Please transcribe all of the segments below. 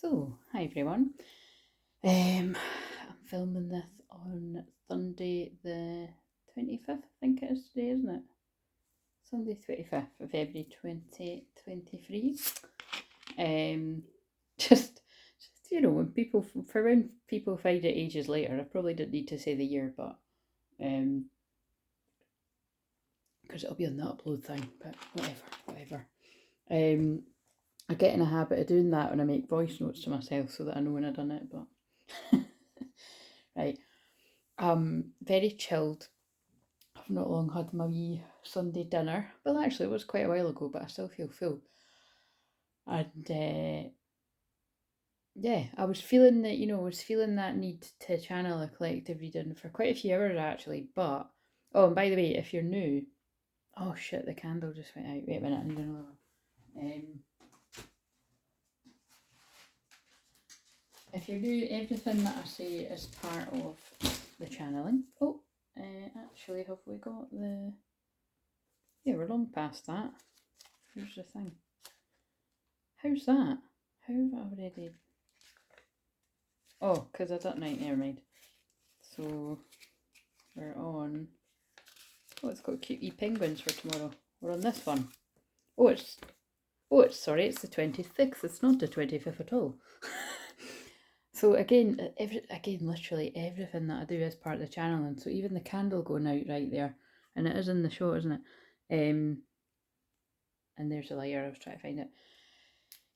So, hi everyone. I'm filming this on Sunday the 25th, I think it is today, isn't it? Sunday 25th of February 2023. Just when people, for when people find it ages later, I probably didn't need to say the year, but, because it'll be on the upload thing, but whatever. I get in a habit of doing that when I make voice notes to myself so that I know when I've done it, but right. Very chilled. I've not long had my wee Sunday dinner. Well, actually, it was quite a while ago, but I still feel full. And yeah, I was feeling that need to channel a collective reading for quite a few hours actually. But oh, and by the way, if you're new, oh shit, the candle just went out. Wait a minute, I need another one. If you're new, everything that I say is part of the channeling. Oh, actually, have we got the? Yeah, we're long past that. Here's the thing. How's that? How have I already? Oh, because I don't know. Never mind. So we're on. Oh, it's got cute wee penguins for tomorrow. We're on this one. Oh, it's. Oh, it's sorry. It's the 26th. It's not the 25th at all. So again, literally everything that I do is part of the channeling. So even the candle going out right there, and it is in the shot, isn't it? And there's a layer. I was trying to find it.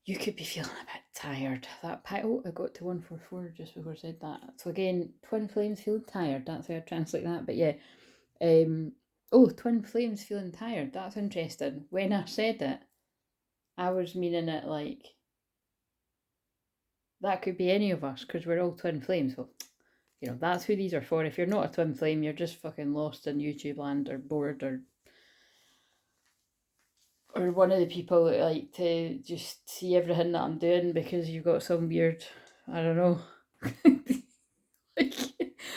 You could be feeling a bit tired. That oh, I got to 144 just before I said that. So again, twin flames feeling tired. That's how I translate that. But yeah, oh, twin flames feeling tired. That's interesting. When I said it, I was meaning it like that could be any of us because we're all twin flames. Well, that's who these are for. If you're not a twin flame, you're just fucking lost in YouTube land or bored or one of the people that like to just see everything that I'm doing because you've got some weird, I don't know. Like,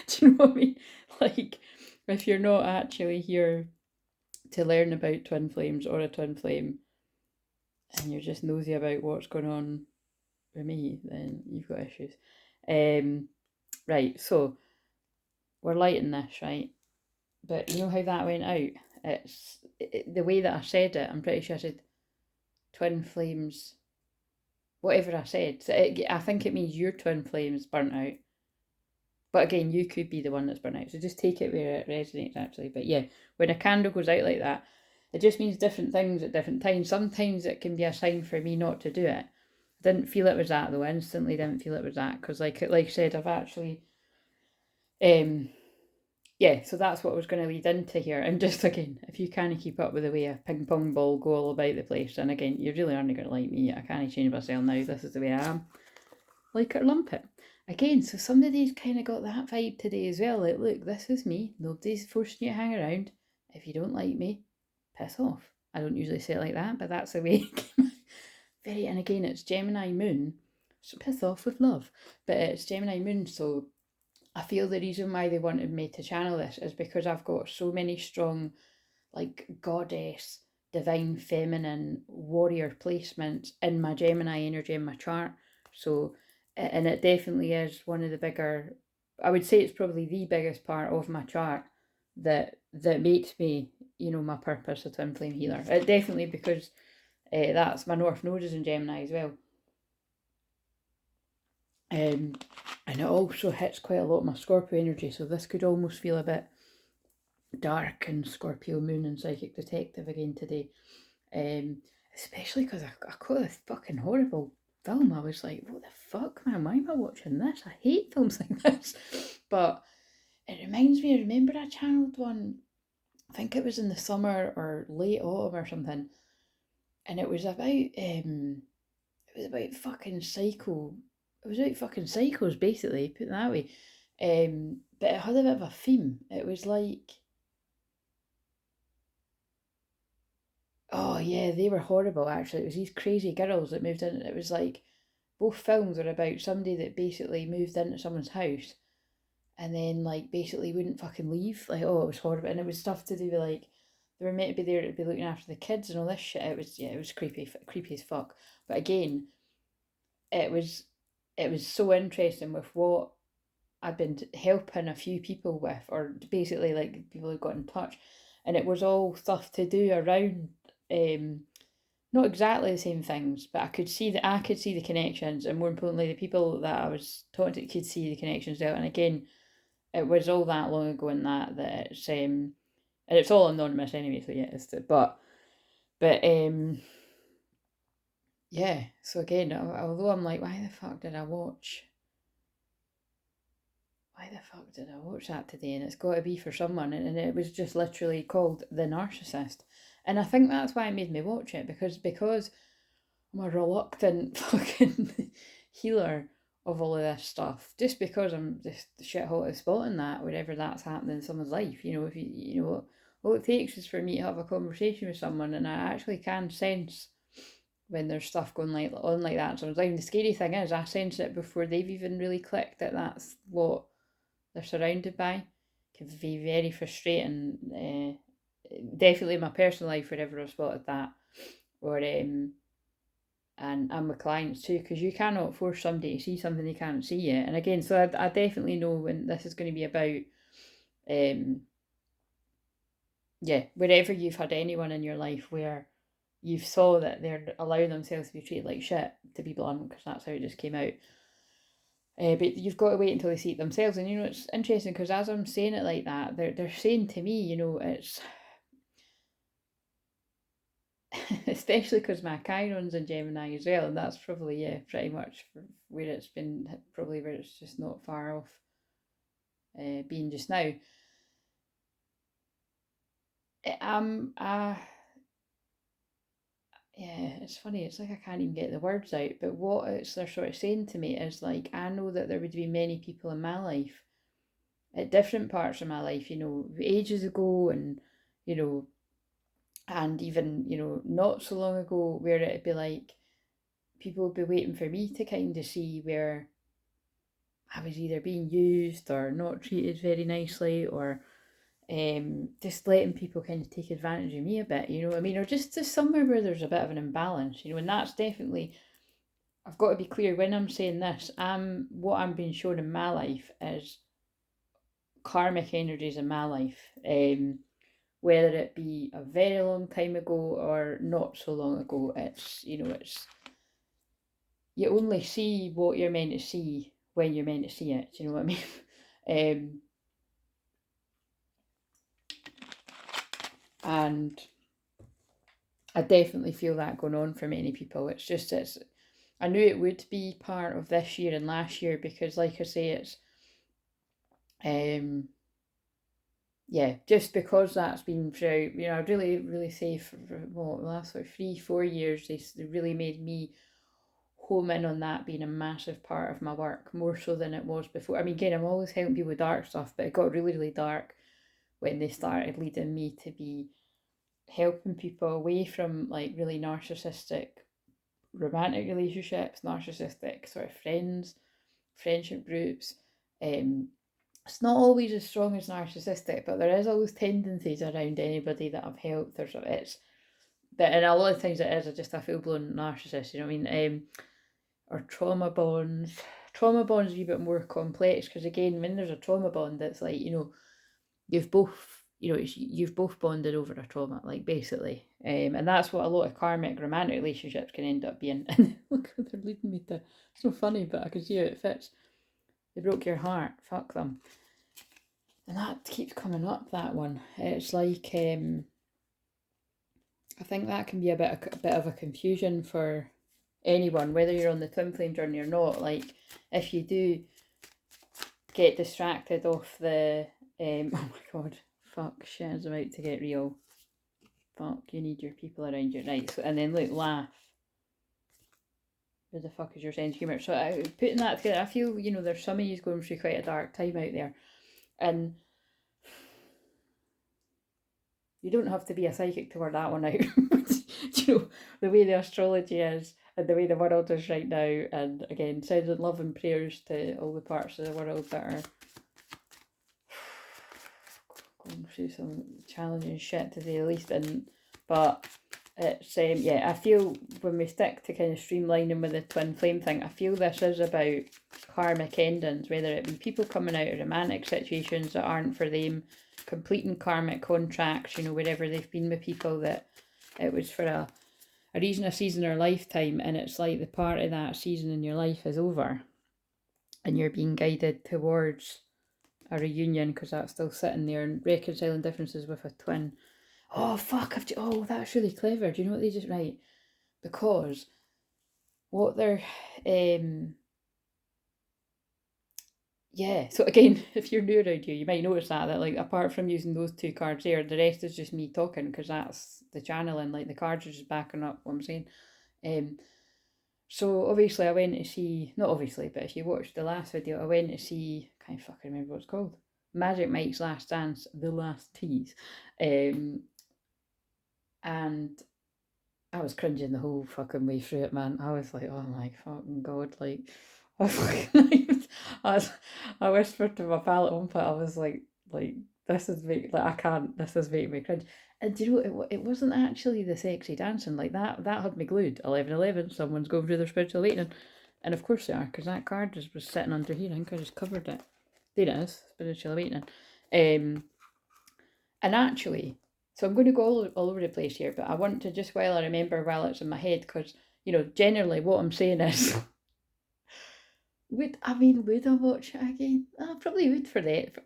do you know what I mean? Like, if you're not actually here to learn about twin flames or a twin flame and you're just nosy about what's going on with me, then you've got issues. Right, so we're lighting this, right? But you know how that went out? The way that I said it, I'm pretty sure I said twin flames, whatever I said. So I think it means your twin flames burnt out. But again, you could be the one that's burnt out. So just take it where it resonates, actually. But yeah, when a candle goes out like that, it just means different things at different times. Sometimes it can be a sign for me not to do it. I didn't feel it was that, though. I instantly didn't feel it was that. Because like I said, I've actually... yeah, so that's what I was going to lead into here. And just again, if you can't keep up with the way a ping pong ball go all about the place, and again, you really aren't going to like me. I can't change myself now. This is the way I am. Like it or lump it. Again, so somebody's kind of got that vibe today as well. Like, look, this is me. Nobody's forcing you to hang around. If you don't like me, piss off. I don't usually say it like that, but that's the way. And again, it's Gemini moon, so piss off with love. But it's Gemini moon, so I feel the reason why they wanted me to channel this is because I've got so many strong, like, goddess, divine feminine, warrior placements in my Gemini energy in my chart. So, and it definitely is one of the bigger, I would say it's probably the biggest part of my chart that makes me, my purpose a twin flame healer. It definitely, because that's my North Node is in Gemini as well. And it also hits quite a lot of my Scorpio energy, so this could almost feel a bit dark and Scorpio moon and psychic detective again today. Especially because I caught this fucking horrible film. I was like, what the fuck, man? Why am I watching this? I hate films like this. But it reminds me, I remember I channeled one, I think it was in the summer or late autumn or something, and it was about fucking psycho. It was about fucking psychos, basically, put it that way. But it had a bit of a theme. It was like, oh yeah, they were horrible actually. It was these crazy girls that moved in. It was like both films were about somebody that basically moved into someone's house and then like basically wouldn't fucking leave. Like, oh, it was horrible. And it was stuff to do with like they were meant to be there to be looking after the kids and all this shit. It was creepy as fuck. But again, it was it was so interesting with what I'd been helping a few people with, or basically like people who got in touch, and it was all stuff to do around not exactly the same things, but I could see the connections, and more importantly, the people that I was talking to could see the connections out. And again, it was all that long ago in that it's and it's all anonymous anyway, so yeah, but yeah. So again, although I'm like, why the fuck did I watch that today? And it's got to be for someone, and it was just literally called The Narcissist. And I think that's why it made me watch it, because I'm a reluctant fucking healer of all of this stuff, just because I'm just shithole at spotting that whenever that's happening in someone's life. If all it takes is for me to have a conversation with someone, and I actually can sense when there's stuff going on like that. So the scary thing is, I sense it before they've even really clicked that that's what they're surrounded by. It can be very frustrating. Definitely in my personal life, whenever I've spotted that, or and with clients too, because you cannot force somebody to see something they can't see yet. And again, so I definitely know when this is going to be about, wherever you've had anyone in your life where you've saw that they're allowing themselves to be treated like shit, to be blunt, because that's how it just came out. But you've got to wait until they see it themselves. And it's interesting, because as I'm saying it like that, they're saying to me, it's especially because my Chiron's in Gemini as well, and that's probably pretty much where it's been, probably where it's just not far off being just now. It's funny, it's like I can't even get the words out, but what they're sort of saying to me is like, I know that there would be many people in my life at different parts of my life, ages ago, and and even not so long ago, where it'd be like people would be waiting for me to kind of see where I was either being used or not treated very nicely, or just letting people kind of take advantage of me a bit, or just somewhere where there's a bit of an imbalance, and that's definitely, I've got to be clear when I'm saying this, what I'm being shown in my life is karmic energies in my life, whether it be a very long time ago or not so long ago. It's you only see what you're meant to see when you're meant to see it. Do you know what I mean? And I definitely feel that going on for many people. I knew it would be part of this year and last year, because like I say, it's just because that's been through, I really, really say for the last 3-4 years, they really made me home in on that being a massive part of my work, more so than it was before. I mean, again, I'm always helping people with dark stuff, but it got really, really dark when they started leading me to be helping people away from like really narcissistic romantic relationships, narcissistic sort of friendship groups. It's not always as strong as narcissistic, but there is always tendencies around anybody that I've helped, or and a lot of times it is just a full blown narcissist. You know what I mean? Or trauma bonds. Trauma bonds are a wee bit more complex, because again, when there's a trauma bond, it's like you've both bonded over a trauma, like basically, and that's what a lot of karmic romantic relationships can end up being. And look, they're leading me to. It's so funny, but I can see how it fits. They broke your heart. Fuck them. And that keeps coming up. That one. It's like I think that can be a bit of a confusion for anyone, whether you're on the twin flame journey or not. Like, if you do get distracted off the oh my god, fuck, shit is about to get real. Fuck, you need your people around you, right? So, and then look, laugh. Where the fuck is your sense of humour? So putting that together, I feel there's some of you going through quite a dark time out there, and you don't have to be a psychic to work that one out. The way the astrology is, and the way the world is right now, and again, sending love and prayers to all the parts of the world that are going through some challenging shit, to say the least. But it's yeah, I feel when we stick to kind of streamlining with the twin flame thing, I feel this is about karmic endings, whether it be people coming out of romantic situations that aren't for them, completing karmic contracts, you know, wherever they've been with people that it was for a reason, a season, or a lifetime, and it's like the part of that season in your life is over and you're being guided towards a reunion because that's still sitting there, and reconciling differences with a twin. Oh fuck! Oh, that's really clever. Do you know what they just write? Because what they're yeah. So again, if you're new around here, you might notice that like apart from using those two cards there, the rest is just me talking because that's the channeling. Like the cards are just backing up what I'm saying. So obviously I went to see, not obviously, but if you watched the last video, I went to see, I can't fucking remember what it's called, Magic Mike's Last Dance, The Last Tease. And I was cringing the whole fucking way through it, man. I was like, oh my fucking god, like, I whispered to my pal at one point, I was like, this is making, like, I can't, this is making me cringe. And do you know, it wasn't actually the sexy dancing, like, that had me glued. 11:11, someone's going through their spiritual awakening. And of course they are, because that card was sitting under here, I think I just covered it. There it is, spiritual awakening. And actually, so I'm going to go all over the place here, but I want to just while I remember while it's in my head, because, you know, generally what I'm saying is, would I watch it again? I probably would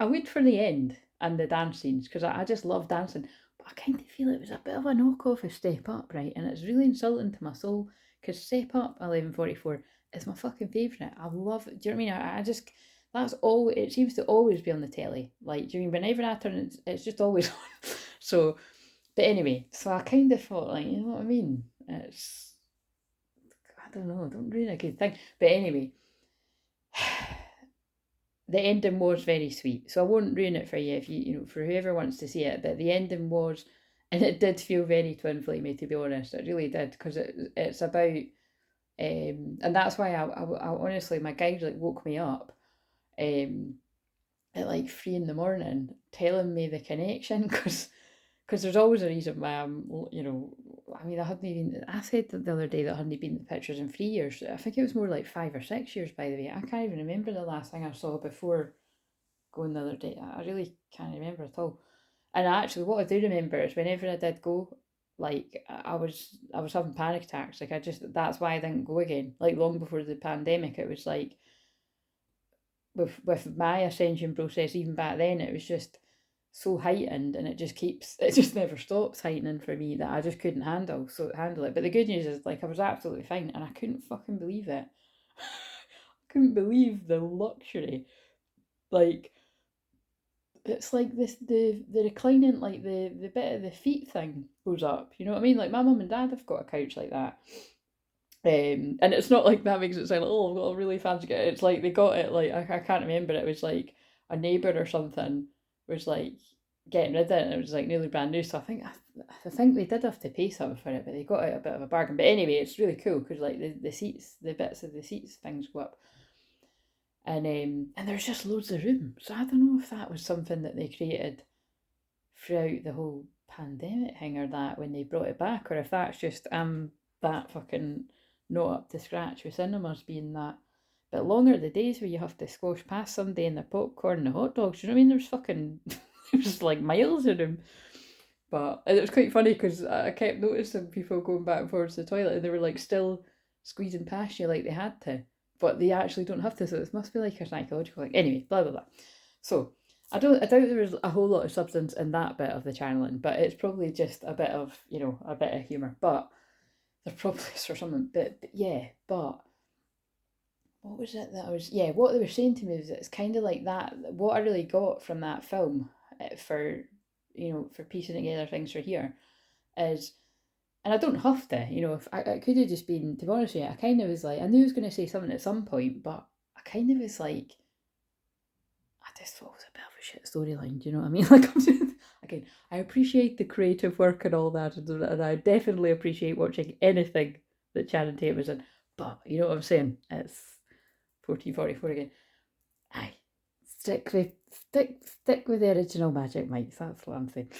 I would for the end and the dance scenes, because I just love dancing, but I kind of feel it was a bit of a knockoff of Step Up, right? And it's really insulting to my soul, because Step Up 11:44 is my fucking favourite. I love it. Do you know what I mean? I just, that's all, it seems to always be on the telly. Like, do you mean whenever I turn it, it's just always on. So, but anyway, so I kind of thought, like, you know what I mean? It's, I don't know, I don't really a good thing. But anyway, the ending was very sweet. So I won't ruin it for you if you know, for whoever wants to see it. But the ending was, and it did feel very twin flamey, to be honest. It really did, because it's about, and that's why I honestly, my guide like woke me up, at like 3 in the morning, telling me the connection, because there's always a reason why I'm, you know, I mean, I said the other day that I hadn't been to pictures in 3 years. I think it was more like 5 or 6 years, by the way. I can't even remember the last thing I saw before going the other day. I really can't remember at all. And actually, what I do remember is whenever I did go, like, I was having panic attacks. Like, that's why I didn't go again. Like, long before the pandemic, it was like, with my ascension process, even back then, it was just so heightened, and it just never stops heightening for me, that I just couldn't handle it. But the good news is, like, I was absolutely fine, and I couldn't fucking believe it. I couldn't believe the luxury. Like, it's like this, the reclining, like the bit of the feet thing goes up, you know what I mean? Like, my mum and dad have got a couch like that. And it's not like that makes it sound like, oh, I've got a really fancy get. It's like they got it, like, I can't remember, it was like a neighbour or something was like getting rid of it, and it was like nearly brand new. So I think they did have to pay something for it, but they got out a bit of a bargain. But anyway, it's really cool because, like, the seats, the bits of the seats things go up, and there's just loads of room. So I don't know if that was something that they created throughout the whole pandemic thing, or that when they brought it back, or if that's just that fucking not up to scratch with cinemas being that bit longer. The days where you have to squash past somebody in the popcorn and the hot dogs, you know what I mean? There's fucking there's like miles of them. But it was quite funny because I kept noticing people going back and forth to the toilet, and they were like still squeezing past you like they had to, but they actually don't have to. So it must be like a psychological thing. Anyway, blah blah blah. So I doubt there was a whole lot of substance in that bit of the channeling, but it's probably just a bit of, you know, a bit of humour. But there probably is for something. But yeah, but what was it that I was? Yeah, what they were saying to me was it's kind of like that. What I really got from that film, for, you know, for piecing together things for here, is, and I don't have to, you know, if I could have just been, to be honest with you, I kind of was like, I knew I was going to say something at some point, but I kind of was like, I just thought it was a bit of a shit storyline. Do you know what I mean? Like, I'm just, again, I appreciate the creative work and all that, and I definitely appreciate watching anything that Channing Tatum was in. But you know what I'm saying? It's 1444 again. Aye, stick with the original Magic Mike. That's what I'm saying.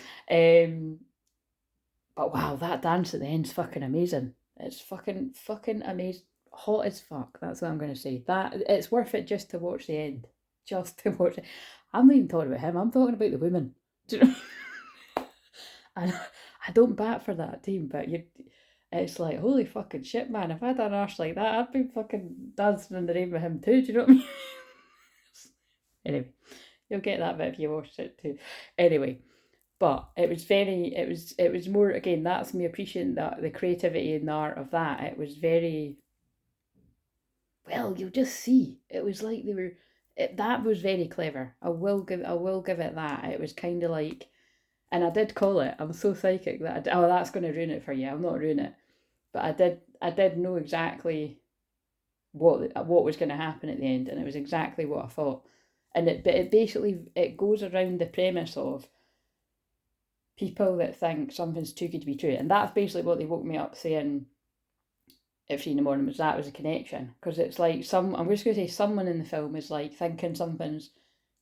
But wow, that dance at the end's fucking amazing. It's fucking amazing. Hot as fuck. That's what I'm going to say. That it's worth it just to watch the end. Just to watch it. I'm not even talking about him. I'm talking about the women. Do you know? And I don't bat for that team, but it's like, holy fucking shit, man. If I had an arse like that, I'd be fucking dancing in the rain with him too. Do you know what I mean? Anyway, you'll get that bit if you watched it too. Anyway, but it was more, again, that's me appreciating that the creativity and the art of that. It was very, well, you'll just see. It was like that was very clever. I will give it that. It was kind of like, and I did call it. I'm so psychic that oh, that's going to ruin it for you. I'll not ruin it, but I did know exactly what was going to happen at the end, and it was exactly what I thought. And it basically it goes around the premise of people that think something's too good to be true, and that's basically what they woke me up saying at 3 in the morning, was that was a connection, because it's like I'm just going to say someone in the film is like thinking something's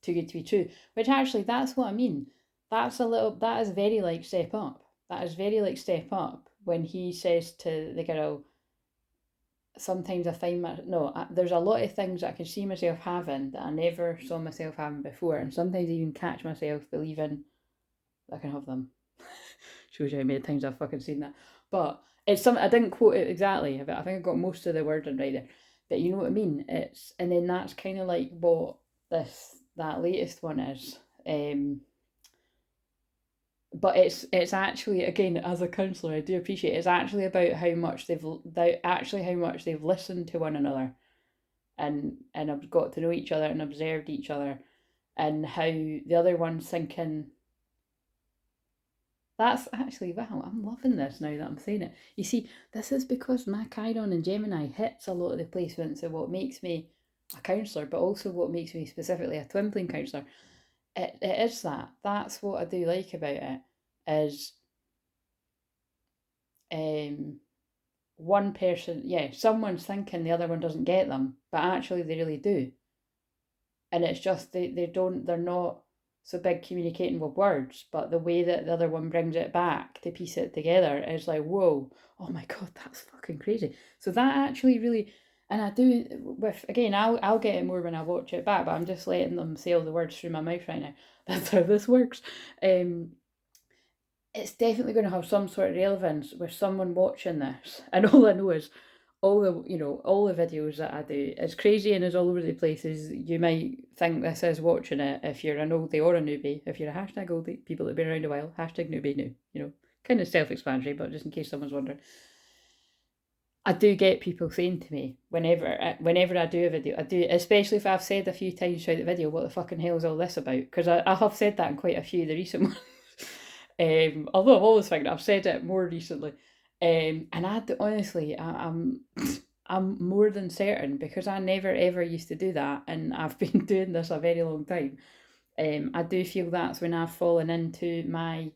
too good to be true, which actually that's what I mean. That is very like Step Up. That is very like Step Up when he says to the girl, sometimes I find there's a lot of things that I can see myself having that I never saw myself having before, and sometimes I even catch myself believing I can have them. Shows you how many times I've fucking seen that. But it's something I didn't quote it exactly, but I think I got most of the wording right there. But you know what I mean? And then that's kind of like what that latest one is. But it's actually, again, as a counsellor, I do appreciate it's actually about how much they've listened to one another, and have got to know each other and observed each other, and how the other one's thinking. That's actually, wow, I'm loving this now that I'm saying it. You see, this is because my Chiron and Gemini hits a lot of the placements of what makes me a counsellor, but also what makes me specifically a twin flame counsellor. It is that. That's what I do like about it, is one person, yeah, someone's thinking the other one doesn't get them, but actually they really do. And it's just they're not so big communicating with words, but the way that the other one brings it back to piece it together is like, whoa, oh my god, that's fucking crazy. So that actually really, and I do with, again, I'll get it more when I watch it back, but I'm just letting them say all the words through my mouth right now. That's how this works. It's definitely going to have some sort of relevance with someone watching this, and all I know is all the videos that I do, as crazy and as all over the place as you might think this is watching it, if you're an oldie or a newbie, if you're a hashtag oldie, people that have been around a while, hashtag newbie new, kind of self-explanatory, but just in case someone's wondering, I do get people saying to me whenever I do a video, I do, especially if I've said a few times throughout the video, what the fucking hell is all this about? Because I have said that in quite a few of the recent ones. Although I've always thinking I've said it more recently. And honestly, I'm more than certain, because I never ever used to do that, and I've been doing this a very long time. I do feel that's when I've fallen into my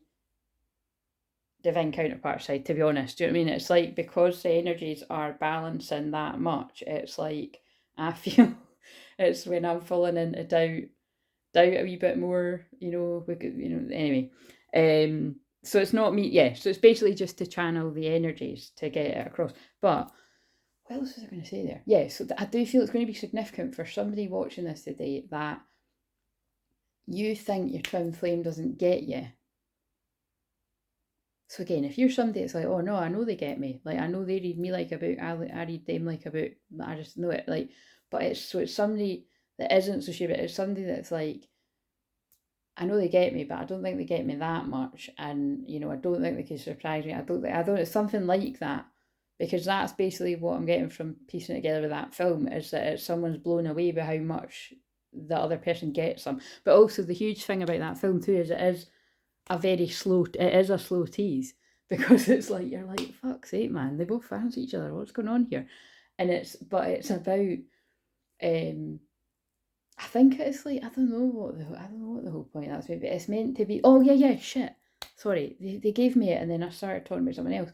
divine counterpart side, to be honest. Do you know what I mean? It's like, because the energies are balancing that much, it's like I feel it's when I'm falling into doubt a wee bit more, anyway. So it's not me, yeah, so it's basically just to channel the energies to get it across. But what else was I going to say there? Yeah, so I do feel it's going to be significant for somebody watching this today that you think your twin flame doesn't get you. So again, if you're somebody that's like, oh no, I know they get me, like I know they read me like a book, I read them like a book, I just know it, like, but it's somebody that isn't so sure, but it's somebody that's like, I know they get me, but I don't think they get me that much, and I don't think they can surprise me. I don't. It's something like that, because that's basically what I'm getting from piecing it together with that film, is that it's someone's blown away by how much the other person gets them. But also the huge thing about that film too is it is a slow tease, because it's like, you're like, fuck's sake, man, they both fancy each other. What's going on here? And it's about I think it's like, I don't know what the whole point of that's meant, but it's meant to be, oh yeah, shit. Sorry, they gave me it and then I started talking about something else.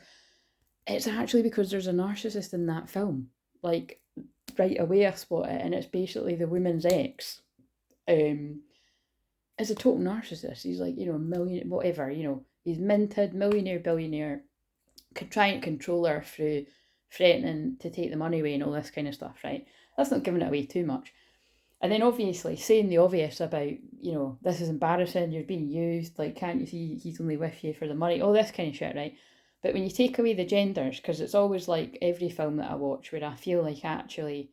It's actually because there's a narcissist in that film. Like, right away I spot it, and it's basically the woman's ex. Is a total narcissist. He's like, a million, whatever, he's minted, millionaire, billionaire, trying to control her through threatening to take the money away and all this kind of stuff, right? That's not giving it away too much. And then obviously saying the obvious about, this is embarrassing, you're being used, like, can't you see he's only with you for the money, all this kind of shit, right? But when you take away the genders, because it's always like every film that I watch where I feel like actually,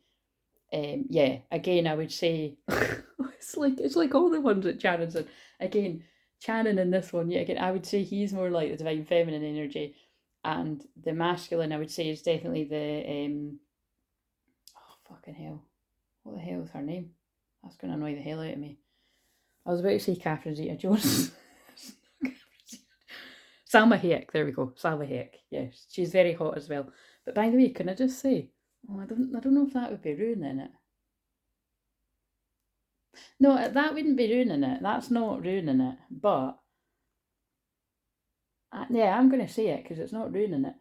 again, I would say, it's like all the ones that Shannon's in. Again, Shannon in this one, again, I would say he's more like the divine feminine energy, and the masculine, I would say, is definitely the, oh, fucking hell. What the hell is her name? That's going to annoy the hell out of me. I was about to say Catherine Zeta-Jones. Salma Hayek, there we go. Salma Hayek, yes. She's very hot as well. But by the way, can I just say, I don't know if that would be ruining it. No, that wouldn't be ruining it. That's not ruining it. But, yeah, I'm going to say it because it's not ruining it.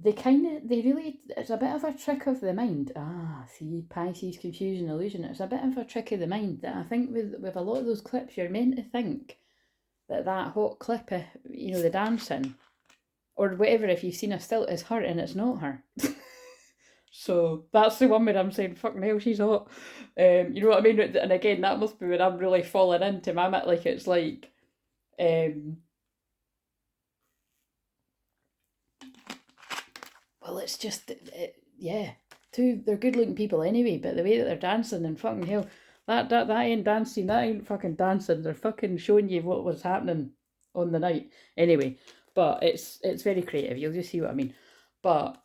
It's a bit of a trick of the mind. See, Pisces, confusion, illusion. It's a bit of a trick of the mind that I think with a lot of those clips, you're meant to think that hot clip, the dancing, or whatever, if you've seen a still, is her and it's not her. So that's the one where I'm saying, fucking hell, she's hot. You know what I mean? And again, that must be when I'm really falling into my, like, it's like, well, it's just, they're good looking people anyway, but the way that they're dancing, and fucking hell, that ain't dancing, that ain't fucking dancing, they're fucking showing you what was happening on the night. Anyway, but it's very creative, you'll just see what I mean. But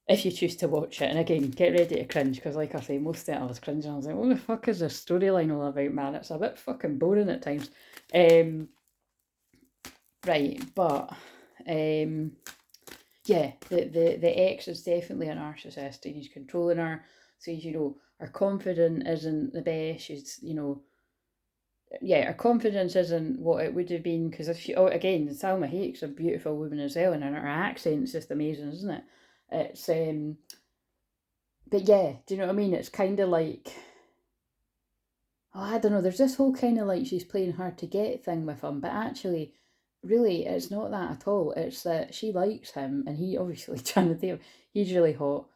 if you choose to watch it, and again, get ready to cringe, because like I say, most of it I was cringing, I was like, what the fuck is this storyline all about, man? It's a bit fucking boring at times. Right, but, yeah, the ex is definitely a narcissist, and he's controlling her. So, her confidence isn't the best. She's, her confidence isn't what it would have been. Because again, Salma Hayek's a beautiful woman as well, and her accent's just amazing, isn't it? It's, but yeah, do you know what I mean? It's kind of like, I don't know, there's this whole kind of like she's playing hard to get thing with him, but actually, really, it's not that at all. It's that she likes him, and he obviously trying to date him. He's really hot.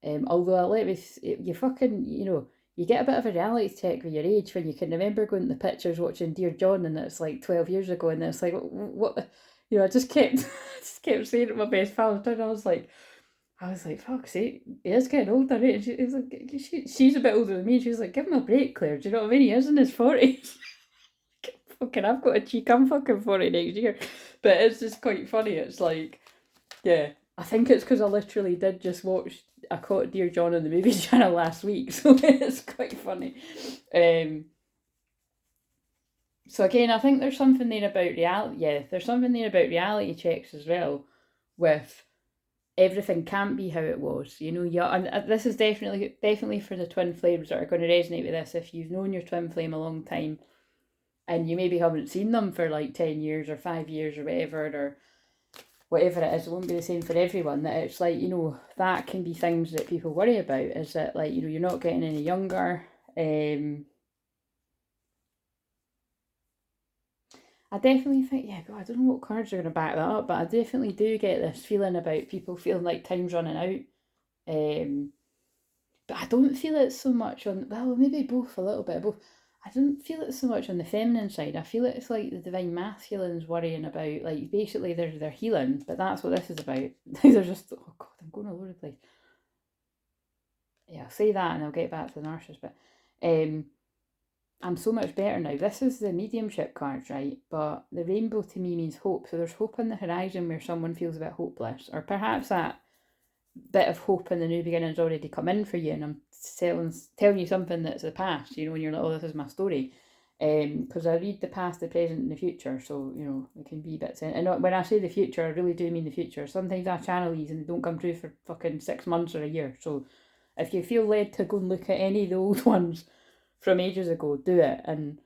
Although I let me, you fucking, you get a bit of a reality check with your age when you can remember going to the pictures watching Dear John, and it's like 12 years ago, and it's like, what, I just kept saying it to my best pal, and I was like, fuck's sake, he is getting older, right? And she's a bit older than me, and she's like, give him a break, Claire, do you know what I mean? He is in his 40s. Fucking, I've got a cheek, I'm fucking 40 next year. But it's just quite funny. It's like, yeah, I think it's because I literally did just watch, I caught Dear John on the movie channel last week, so it's quite funny. So again, I think there's something there about reality. Yeah, there's something there about reality checks as well, with everything can't be how it was. And this is definitely for the twin flames that are going to resonate with this. If you've known your twin flame a long time, and you maybe haven't seen them for like 10 years or 5 years or whatever it is, it won't be the same for everyone. That it's like, that can be things that people worry about, is that, like, you're not getting any younger. I definitely think, I don't know what cards are going to back that up, but I definitely do get this feeling about people feeling like time's running out. But I don't feel it so much on, well, maybe both, a little bit of both. I don't feel it so much on the feminine side. I feel it's like the divine masculine's worrying about, like, basically they're healing, but that's what this is about. They're just, oh god, I'm going all over the place. Yeah, I'll say that and I'll get back to the narcissist, but I'm so much better now. This is the mediumship cards, right? But the rainbow to me means hope. So there's hope on the horizon where someone feels a bit hopeless, or perhaps that bit of hope in the new beginning's already come in for you, and I'm telling you something that's the past, and you're like, oh, this is my story. Because I read the past, the present, and the future, so it can be bits in. And when I say the future, I really do mean the future. Sometimes I channel these and they don't come true for fucking 6 months or a year. So if you feel led to go and look at any of the old ones from ages ago, do it, and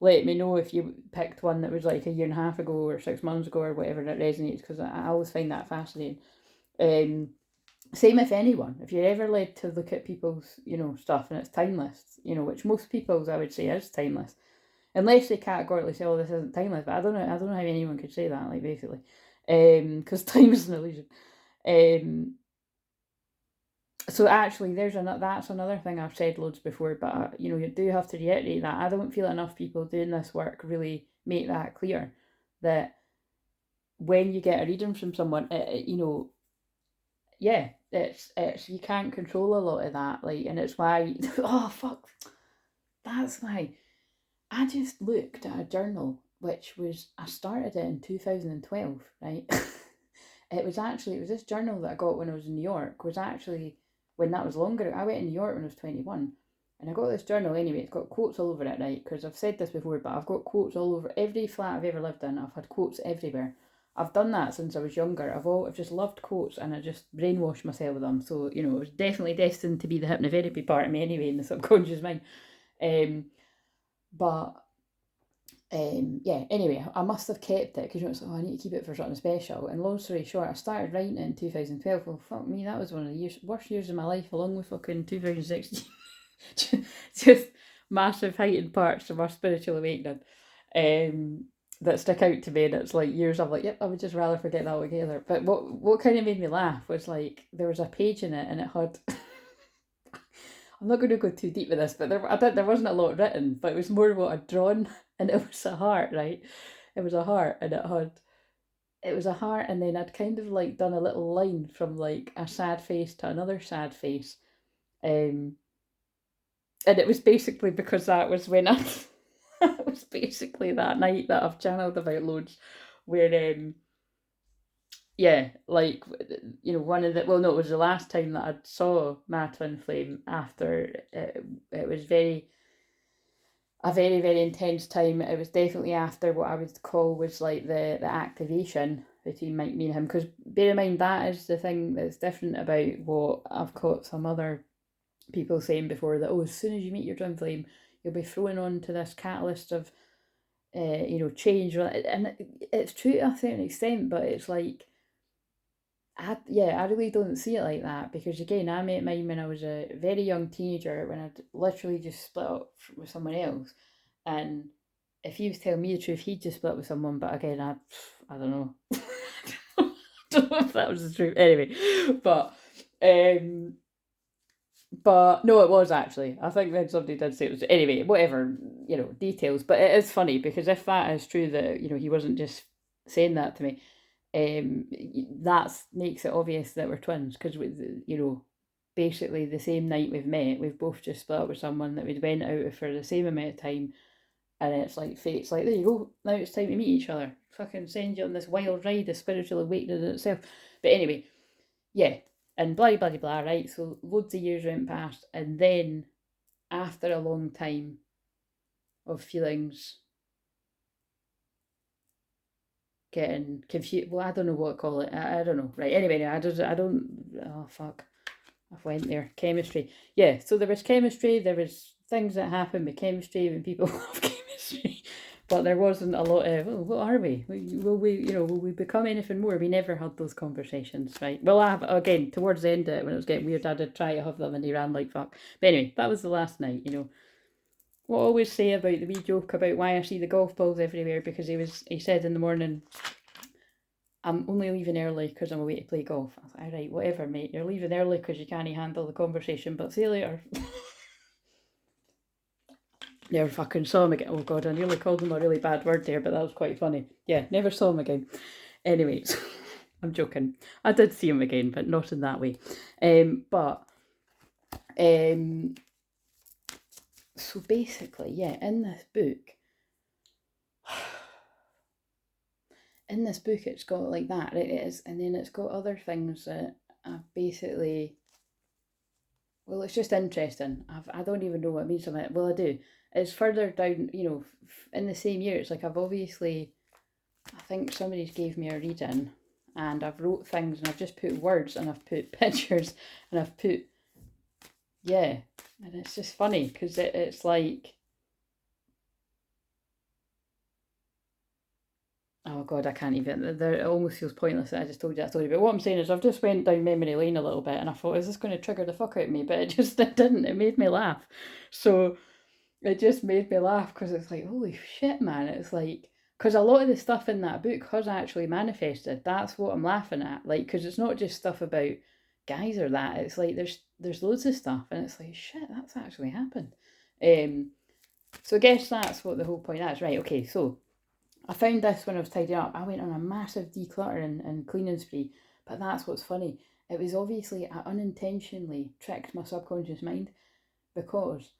let me know if you picked one that was like a year and a half ago or 6 months ago or whatever that resonates, because I always find that fascinating. Same if anyone, if you're ever led to look at people's, stuff and it's timeless, which most people's I would say is timeless. unless they categorically say, "Oh, this isn't timeless." But I don't know how anyone could say that. Like basically, because time is an illusion. So actually, that's another thing I've said loads before, but you do have to reiterate that. I don't feel enough people doing this work really make that clear, that when you get a reading from someone, yeah, it's you can't control a lot of that, like, and it's why oh fuck, that's why I just looked at a journal which was I started it in 2012, right? It was this journal that I got when I was in New York, was actually when that was longer. I went in New York when I was 21, and I got this journal anyway. It's got quotes all over it, right? Because I've said this before, but I've got quotes all over every flat I've ever lived in. I've had quotes everywhere. I've done that since I was younger. I've just loved quotes, and I just brainwashed myself with them. So it was definitely destined to be the hypnotherapy part of me anyway, in the subconscious mind. But yeah, anyway, I must have kept it because it's like, I need to keep it for something special. And long story short, I started writing it in 2012. Well, fuck me, that was one of the worst years of my life, along with fucking 2016. Just massive heightened parts of our spiritual awakening that stick out to me. And it's like years of like, yep, I would just rather forget that altogether. But what kind of made me laugh was like, there was a page in it and it had... I'm not going to go too deep with this, but there wasn't a lot written, but it was more what I'd drawn, and it was a heart, right? It was a heart, and it was a heart, and then I'd kind of like done a little line from like a sad face to another sad face, and it was basically because that was when it was basically that night that I've channeled about loads, where yeah, like, one of the, well, no, it was the last time that I saw my twin flame after it was a very, very intense time. It was definitely after what I would call was like the activation between me and him. Because bear in mind, that is the thing that's different about what I've caught some other people saying before, that, oh, as soon as you meet your twin flame, you'll be thrown on to this catalyst of, change. And it's true to a certain extent, but it's like, I really don't see it like that, because again, I met mine when I was a very young teenager, when I'd literally just split up with someone else, and if he was telling me the truth, he'd just split with someone. But again, I don't know, I don't know if that was the truth. Anyway, but no, it was actually. I think then somebody did say it was. Anyway, whatever, details. But it is funny, because if that is true, that he wasn't just saying that to me, that makes it obvious that we're twins, because basically the same night we've met, we've both just split up with someone that we'd went out with for the same amount of time, and it's like fate's like, there you go, now it's time to meet each other, fucking send you on this wild ride of spiritual awakening in itself. But anyway, yeah, and blah blah blah, right? So loads of years went past, and then after a long time of feelings getting confused. Well, I don't know what to call it. I don't know. Right. Anyway, I don't. Oh fuck! I went there. Chemistry. Yeah. So there was chemistry. There was things that happen with chemistry when people have chemistry, but there wasn't a lot of. Oh, what are we? Will we become anything more? We never had those conversations, right? Well, I have, again, towards the end of it, when it was getting weird, I did try to have them, and he ran like fuck. But anyway, that was the last night. What I always say about the wee joke about why I see the golf balls everywhere, because he said in the morning, I'm only leaving early because I'm away to play golf. I was like, all right, whatever, mate. You're leaving early because you can't handle the conversation, but see you later. Never fucking saw him again. Oh God, I nearly called him a really bad word there, but that was quite funny. Yeah, never saw him again. Anyways, I'm joking. I did see him again, but not in that way. So basically, yeah, in this book, it's got like that, it is, and then it's got other things that I've basically, well, it's just interesting. I don't even know what it means. Well, I do. It's further down, in the same year. It's like I've obviously, I think somebody's gave me a reading, and I've wrote things, and I've just put words, and I've put pictures, and I've put, yeah, and it's just funny, because it's like, oh God, I can't even. It almost feels pointless that I just told you that story. But what I'm saying is, I've just went down memory lane a little bit, and I thought, is this going to trigger the fuck out of me? But it didn't. It made me laugh. So it just made me laugh because it's like, holy shit, man. It's like, because a lot of the stuff in that book has actually manifested. That's what I'm laughing at. Like, because it's not just stuff about guys or that. It's like there's loads of stuff, and it's like, shit, that's actually happened. So I guess that's what the whole point is. Right, okay, so I found this when I was tidying up. I went on a massive decluttering and cleaning spree, but that's what's funny. It was obviously, I unintentionally tricked my subconscious mind because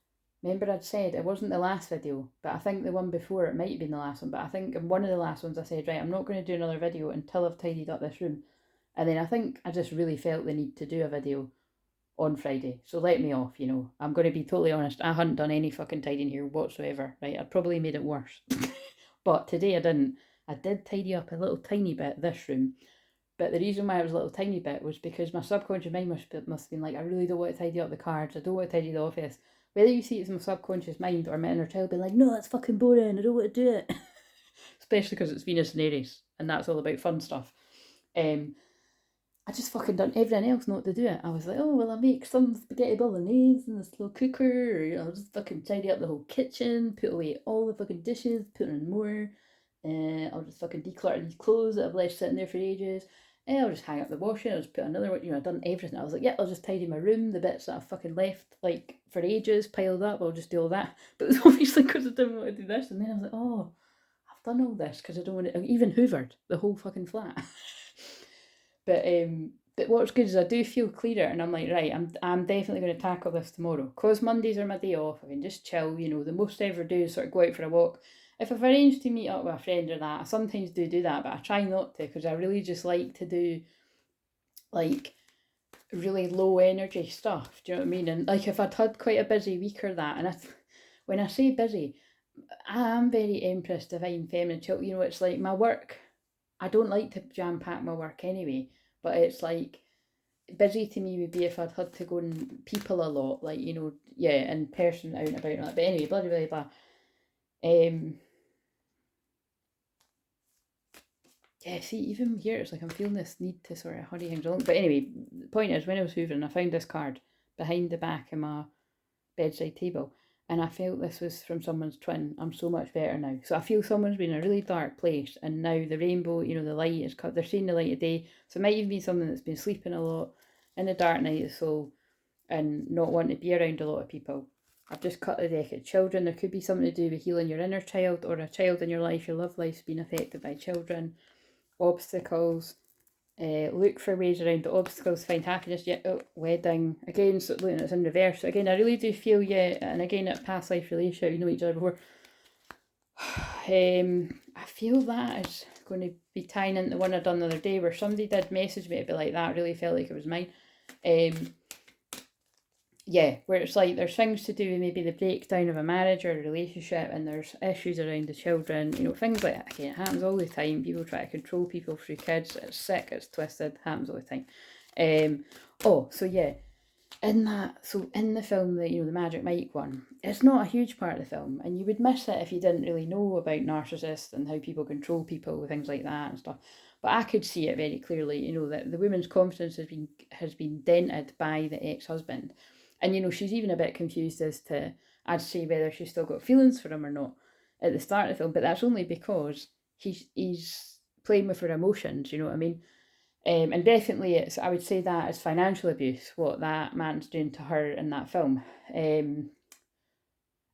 remember I'd said it wasn't the last video, but I think the one before it might have been the last one, but I think in one of the last ones I said, right, I'm not going to do another video until I've tidied up this room. And then I think I just really felt the need to do a video on Friday. So let me off, you know. I'm going to be totally honest. I hadn't done any fucking tidying here whatsoever, right? I'd probably made it worse. But today I didn't. I did tidy up a little tiny bit this room. But the reason why it was a little tiny bit was because my subconscious mind must have been like, I really don't want to tidy up the cards. I don't want to tidy the office. Whether you see it as my subconscious mind or my inner child being like, no, that's fucking boring. I don't want to do it. Especially because it's Venus and Aries. And that's all about fun stuff. I just fucking done everything else not to do it. I was like, oh, well, I'll make some spaghetti bolognese in this little cooker, or I'll just fucking tidy up the whole kitchen, put away all the fucking dishes, put in more. I'll just fucking declutter these clothes that I've left sitting there for ages. I'll just hang up the washing, I'll just put another one, you know, I've done everything. I was like, yeah, I'll just tidy my room, the bits that I've fucking left, like, for ages, piled up, I'll just do all that. But it was obviously because I didn't want to do this, and then I was like, oh, I've done all this because I don't want to, I even hoovered the whole fucking flat. But what's good is I do feel clearer, and I'm like, right, I'm definitely going to tackle this tomorrow. Because Mondays are my day off, I can just chill, you know. The most I ever do is sort of go out for a walk. If I've arranged to meet up with a friend or that, I sometimes do that, but I try not to because I really just like to do, like, really low energy stuff. Do you know what I mean? And, like, if I'd had quite a busy week or that, and when I say busy, I am very Empress, Divine, Feminine, Child. You know, it's like my work, I don't like to jam pack my work anyway, but it's like busy to me would be if I'd had to go and people a lot, like, you know, yeah, in person, out and about and all that. But anyway, blah blah blah blah. Yeah, see, even here it's like I'm feeling this need to sort of hurry things along. But anyway, the point is, when I was hoovering, I found this card behind the back of my bedside table, and I felt this was from someone's twin. I'm so much better now. So I feel someone's been in a really dark place, and now the rainbow, you know, the light is cut. They're seeing the light of day. So it might even be someone that's been sleeping a lot in the dark night of the soul, and not wanting to be around a lot of people. I've just cut the deck of children. There could be something to do with healing your inner child, or a child in your life. Your love life's been affected by children. Obstacles. Look for ways around the obstacles, find happiness. Yeah, oh, wedding. Again, so looking at it's in reverse. So again, I really do feel, yeah, and again, at past life relationship, you know each other before. I feel that is going to be tying into one I done the other day where somebody did message me to be like, that really felt like it was mine. Yeah, where it's like there's things to do with maybe the breakdown of a marriage or a relationship, and there's issues around the children, you know, things like that. Again, it happens all the time. People try to control people through kids. It's sick, it's twisted, happens all the time. So yeah, in the film, the, you know, the Magic Mike one, it's not a huge part of the film, and you would miss it if you didn't really know about narcissists and how people control people with things like that and stuff. But I could see it very clearly, you know, that the woman's confidence has been dented by the ex-husband. And, you know, she's even a bit confused as to, I'd say, whether she's still got feelings for him or not at the start of the film. But that's only because he's playing with her emotions, you know what I mean? And definitely I would say that is financial abuse, what that man's doing to her in that film. And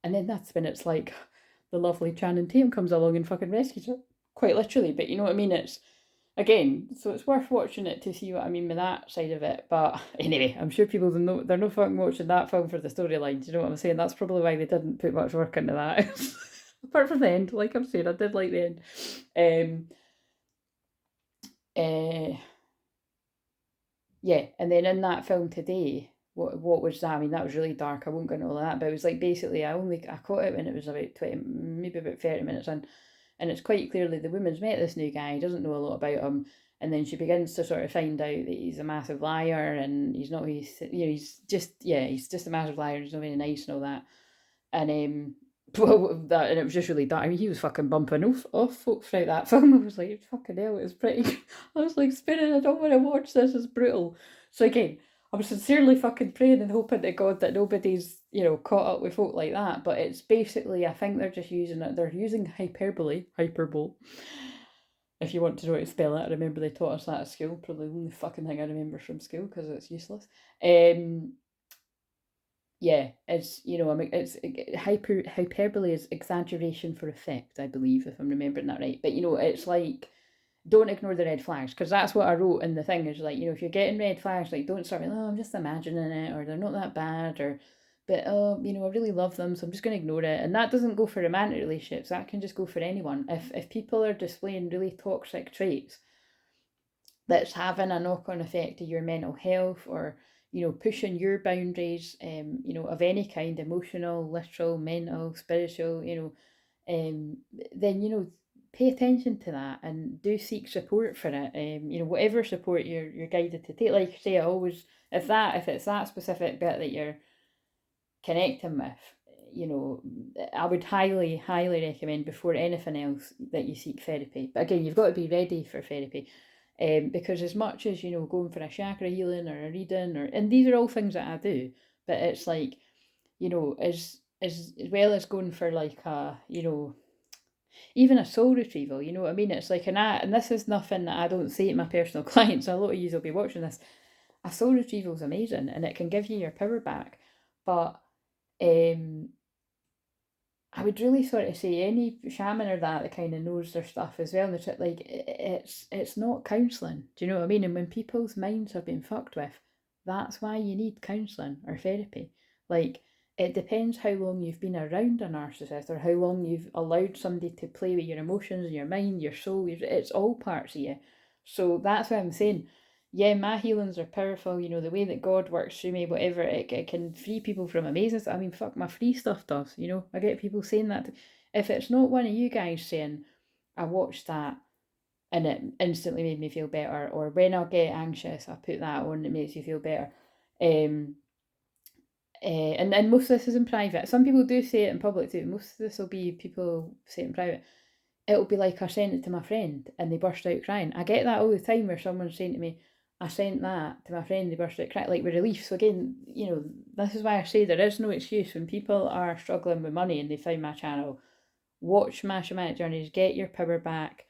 then that's when it's like the lovely Channing Tatum comes along and fucking rescues her. Quite literally, but you know what I mean? It's, again, so it's worth watching it to see what I mean with that side of it. But anyway, I'm sure people don't know, they're no fucking watching that film for the storyline. Do you know what I'm saying? That's probably why they didn't put much work into that. Apart from the end, like I'm saying, I did like the end. Yeah, and then in that film today, what was that? I mean, that was really dark. I won't go into all that, but it was like basically I caught it when it was about 20, maybe about 30 minutes in, and it's quite clearly the woman's met this new guy, doesn't know a lot about him, and then she begins to sort of find out that he's a massive liar, and he's not, he's, you know, he's just a massive liar, he's not very nice and all that. And well, that, and it was just really dark. I mean, he was fucking bumping off folk throughout that film. I was like, fucking hell, it was pretty. I was like, Spirit, I don't want to watch this. It's brutal. So again, I'm sincerely fucking praying and hoping to God that nobody's, caught up with folk like that. But it's basically, I think they're just using it. They're using hyperbole. If you want to know how to spell it, I remember they taught us that at school. Probably the only fucking thing I remember from school because it's useless. Yeah, it's I mean, hyperbole is exaggeration for effect, I believe, if I'm remembering that right. But it's like, don't ignore the red flags, because that's what I wrote in the thing. Is like, if you're getting red flags, like, don't start with, oh, I'm just imagining it, or they're not that bad, or but I really love them, so I'm just going to ignore it. And that doesn't go for romantic relationships. That can just go for anyone. If people are displaying really toxic traits that's having a knock-on effect to your mental health, or pushing your boundaries, of any kind, emotional, literal, mental, spiritual, then pay attention to that and do seek support for it. Whatever support you're guided to take. Like I say, I always, if it's that specific bit that you're connecting with, I would highly, highly recommend before anything else that you seek therapy. But again, you've got to be ready for therapy. Because as much as going for a chakra healing or a reading, and these are all things that I do, but it's like, as well as going for like a even a soul retrieval, you know what I mean? It's like and this is nothing that I don't say to my personal clients. A lot of you will be watching this. A soul retrieval is amazing, and it can give you your power back. But I would really sort of say any shaman or that kind of knows their stuff as well. And like, it's not counselling. Do you know what I mean? And when people's minds have been fucked with, that's why you need counselling or therapy. Like, it depends how long you've been around a narcissist, or how long you've allowed somebody to play with your emotions, your mind, your soul. It's all parts of you. So that's what I'm saying. Yeah, my healings are powerful, the way that God works through me, whatever, it can free people from amazing stuff. I mean, fuck, my free stuff does, I get people saying that. If it's not one of you guys saying, I watched that and it instantly made me feel better, or when I get anxious, I put that on, it makes you feel better. And most of this is in private. Some people do say it in public too. Most of this will be people say it in private. It'll be like, I sent it to my friend and they burst out crying. I get that all the time, where someone's saying to me, I sent that to my friend, they burst out crying, like with relief. So again, this is why I say there is no excuse when people are struggling with money and they find my channel. Watch my shamanic journeys, get your power back,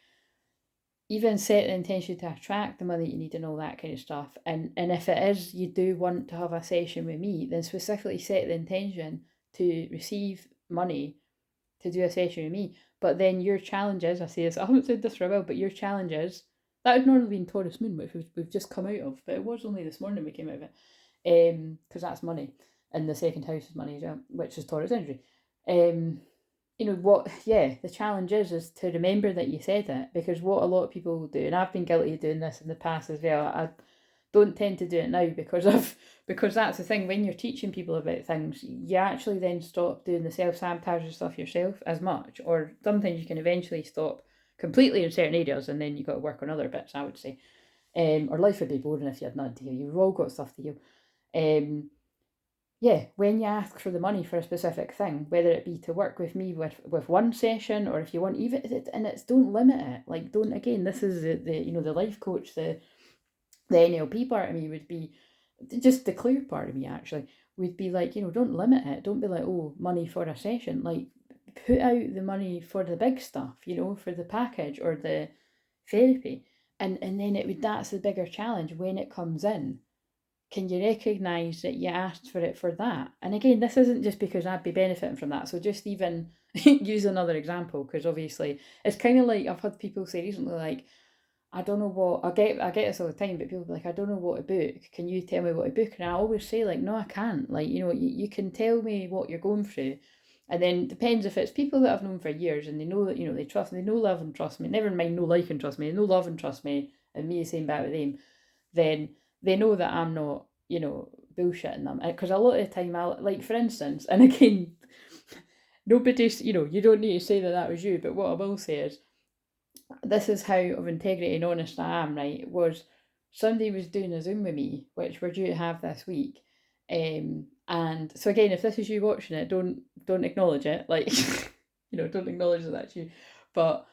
even set the intention to attract the money you need and all that kind of stuff. And if it is you do want to have a session with me, then specifically set the intention to receive money to do a session with me. But then your challenges, I say this, I haven't said this for a while, but your challenges, that would normally be in Taurus Moon, which we've just come out of, but it was only this morning we came out of it, because that's money, and the second house is money as well, which is Taurus energy. The challenge is to remember that you said it, because what a lot of people will do, and I've been guilty of doing this in the past as well, I don't tend to do it now because that's the thing, when you're teaching people about things, you actually then stop doing the self-sabotage stuff yourself as much, or sometimes you can eventually stop completely in certain areas, and then you've got to work on other bits, I would say. Or life would be boring if you had nothing to heal. You've all got stuff to heal. When you ask for the money for a specific thing, whether it be to work with me with one session, or if you want even, and it's, don't limit it. Like, don't, again, this is the life coach, the NLP part of me would be, just the clear part of me actually, would be like, don't limit it. Don't be like, oh, money for a session. Like, put out the money for the big stuff, for the package or the therapy. And then that's the bigger challenge when it comes in. Can you recognise that you asked for it for that? And again, this isn't just because I'd be benefiting from that. So just even use another example, because obviously it's kind of like, I've had people say recently, like, I don't know what, I get this all the time, but people be like, I don't know what to book. Can you tell me what to book? And I always say, like, no, I can't. Like, you can tell me what you're going through. And then depends if it's people that I've known for years and they know that, they trust me, they know, love and trust me, never mind no like and trust me, they know, love and trust me, and me the same back with them, then they know that I'm not, bullshitting them. Because a lot of the time, like, for instance, and again, nobody's, you don't need to say that was you, but what I will say is, this is how of integrity and honest I am, right? Was somebody was doing a Zoom with me, which we're due to have this week. And so again, if this is you watching it, don't acknowledge it. Like, don't acknowledge that that's you. But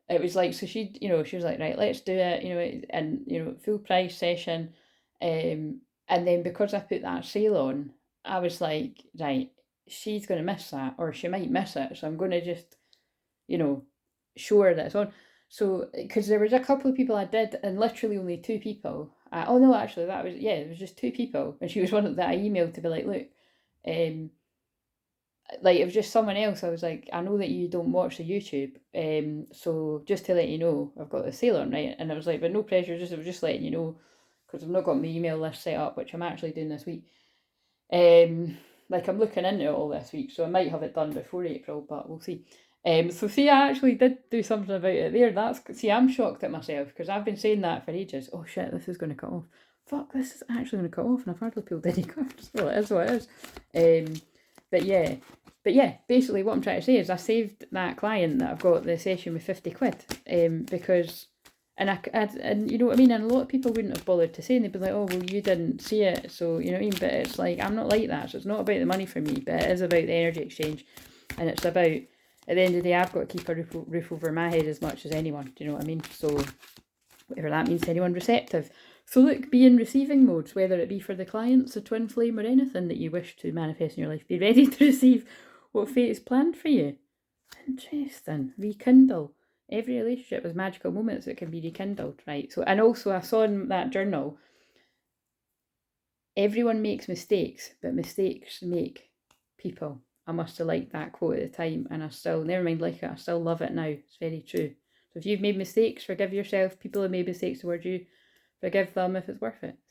it was like, so she, she was like, right, let's do it, and, full price session. And then because I put that sale on, I was like, right, she's going to miss that, or she might miss it. So I'm going to just, show her that it's on. So, because there was a couple of people I did, and literally only two people. Oh no, actually, it was just two people, and she was one that I emailed to be like, look, like it was just someone else. I was like, I know that you don't watch the YouTube, so just to let you know, I've got the sale on, right? And I was like, but no pressure, I was just letting you know, because I've not got my email list set up, which I'm actually doing this week. Like I'm looking into it all this week, so I might have it done before April, but we'll see. So see, I actually did do something about it there. I'm shocked at myself, because I've been saying that for ages. Oh shit, this is going to cut off. Fuck, this is actually going to cut off, and I've hardly pulled any cards. Well, it is what it is. But yeah, basically what I'm trying to say is I saved that client that I've got the session with 50 quid, because, and you know what I mean, and a lot of people wouldn't have bothered to say, and they'd be like, oh, well, you didn't see it, so, you know what I mean, but it's like, I'm not like that, so it's not about the money for me, but it is about the energy exchange, and it's about, at the end of the day, I've got to keep a roof over my head as much as anyone, do you know what I mean, so, whatever that means to anyone receptive. So look, be in receiving mode, whether it be for the clients, the twin flame, or anything that you wish to manifest in your life. Be ready to receive what fate has planned for you. Interesting. Rekindle. Every relationship has magical moments that can be rekindled, right? So, and also I saw in that journal, everyone makes mistakes, but mistakes make people. I must have liked that quote at the time, and I still, never mind like it, I still love it now. It's very true. So if you've made mistakes, forgive yourself. People have made mistakes towards you, forgive them if it's worth it.